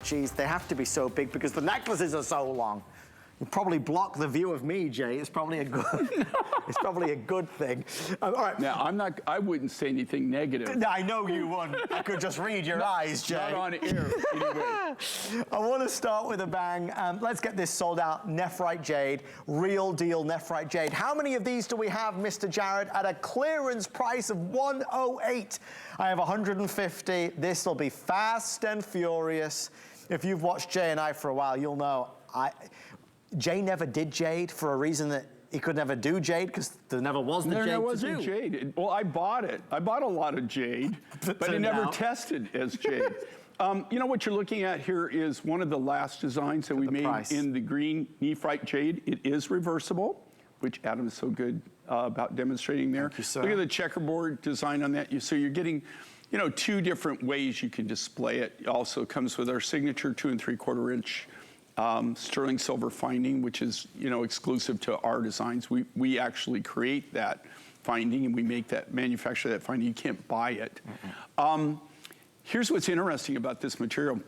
geez, they have to be so big because the necklaces are so long. You probably block the view of me, Jay. It's probably a good, it's probably a good thing. All right. Now, I wouldn't say anything negative. I know you wouldn't. I could just read your eyes, Jay. Not on air, anyway. I want to start with a bang. Let's get this sold out. Nephrite Jade, real deal Nephrite Jade. How many of these do we have, Mr. Jared, at a clearance price of $108? I have 150. This will be fast and furious. If you've watched Jay and I for a while, you'll know Jay never did jade for a reason that he could never do jade because there never was the jade to do. There wasn't jade. Well, I bought it. I bought a lot of jade, but it never tested as jade. You know what you're looking at here is one of the last designs that we made in the green Nephrite Jade. It is reversible, which Adam is so good about demonstrating there. Thank you, sir. Look at the checkerboard design on that. So you're getting, you know, two different ways you can display it. It also comes with our signature 2 3/4 inch sterling silver finding, which is, you know, exclusive to our designs. We actually create that finding and we make that, manufacture that finding. You can't buy it. Here's what's interesting about this material.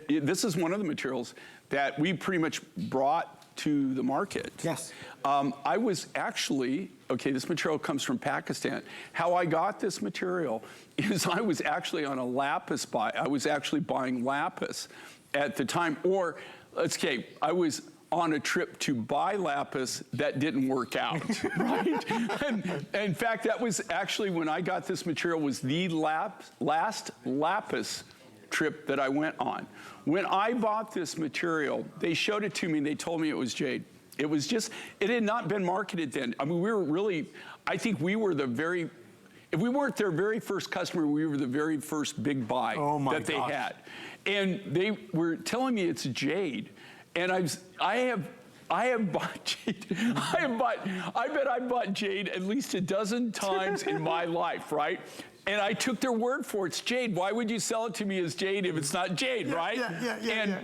This is one of the materials that we pretty much brought to the market. Yes. I was actually, okay, this material comes from Pakistan. How I got this material is I was actually on a lapis buy. I was actually buying lapis at the time, or let's say I was on a trip to buy lapis that didn't work out, right? And in fact, that was actually when I got this material was the last lapis trip that I went on. When I bought this material, they showed it to me and they told me it was jade. It was just, it had not been marketed then. I mean, we were really, I think we were the very, if we weren't their very first customer, we were the very first big buy that they had. And they were telling me it's jade. And I have bought jade. I bet I bought jade at least a dozen times in my life, right? And I took their word for it. It's jade. Why would you sell it to me as jade if it's not jade, right?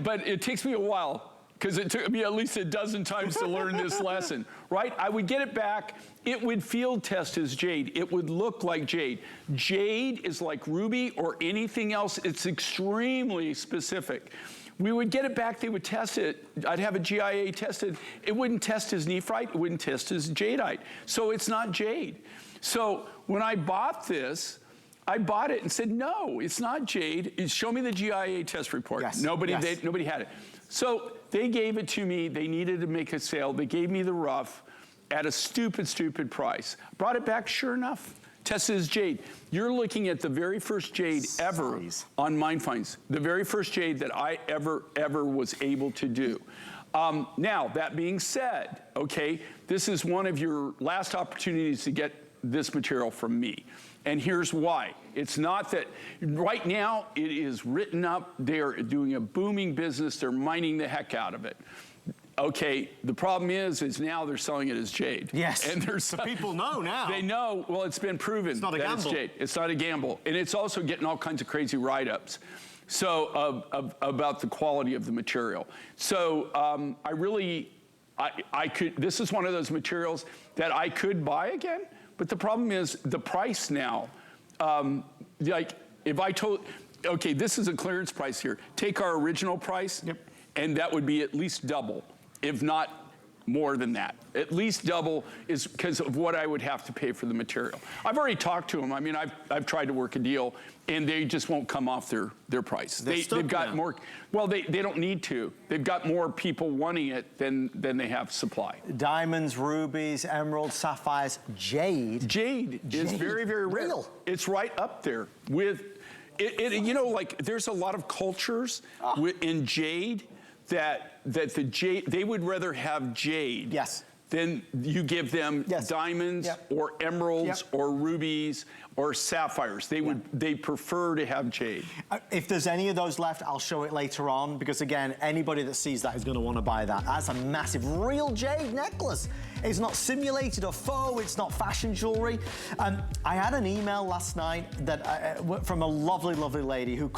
But it takes me a while, because it took me at least a dozen times to learn this lesson, right? I would get it back. It would field test as jade. It would look like jade. Jade is like ruby or anything else. It's extremely specific. We would get it back, they would test it. I'd have a GIA tested. It wouldn't test as nephrite, it wouldn't test as jadeite. So it's not jade. So when I bought this, I bought it and said, no, it's not jade. Show me the GIA test report. Yes. Nobody had it. So they gave it to me. They needed to make a sale. They gave me the rough at a stupid, stupid price. Brought it back, sure enough, tested as jade. You're looking at the very first jade ever on Mind Finds. The very first jade that I ever was able to do. Now, that being said, okay, this is one of your last opportunities to get this material from me. And here's why. It's not that, right now it is written up, they're doing a booming business, they're mining the heck out of it. Okay, the problem is now they're selling it as jade. Yes, and so people know now. They know, well, it's been proven it's not a that gamble. It's jade. It's not a gamble. And it's also getting all kinds of crazy write-ups. So, about the quality of the material. So, I could, this is one of those materials that I could buy again, but the problem is the price now. Like, if I told, okay, this is a clearance price here. Take our original price, and that would be at least double, if not more than that. At least double is because of what I would have to pay for the material. I've already talked to them. I mean, I've tried to work a deal, and they just won't come off their price. They've got more, well, they don't need to. They've got more people wanting it than they have supply. Diamonds, rubies, emeralds, sapphires, jade. Jade is very, very rare. Real. It's right up there with, you know, like there's a lot of cultures in jade that the jade, they would rather have jade than you give them diamonds or emeralds or rubies or sapphires. They prefer to have jade. If there's any of those left, I'll show it later on, because again, anybody that sees that is going to want to buy that. That's a massive real jade necklace. It's not simulated or faux, it's not fashion jewelry. I had an email last night that from a lovely, lovely lady who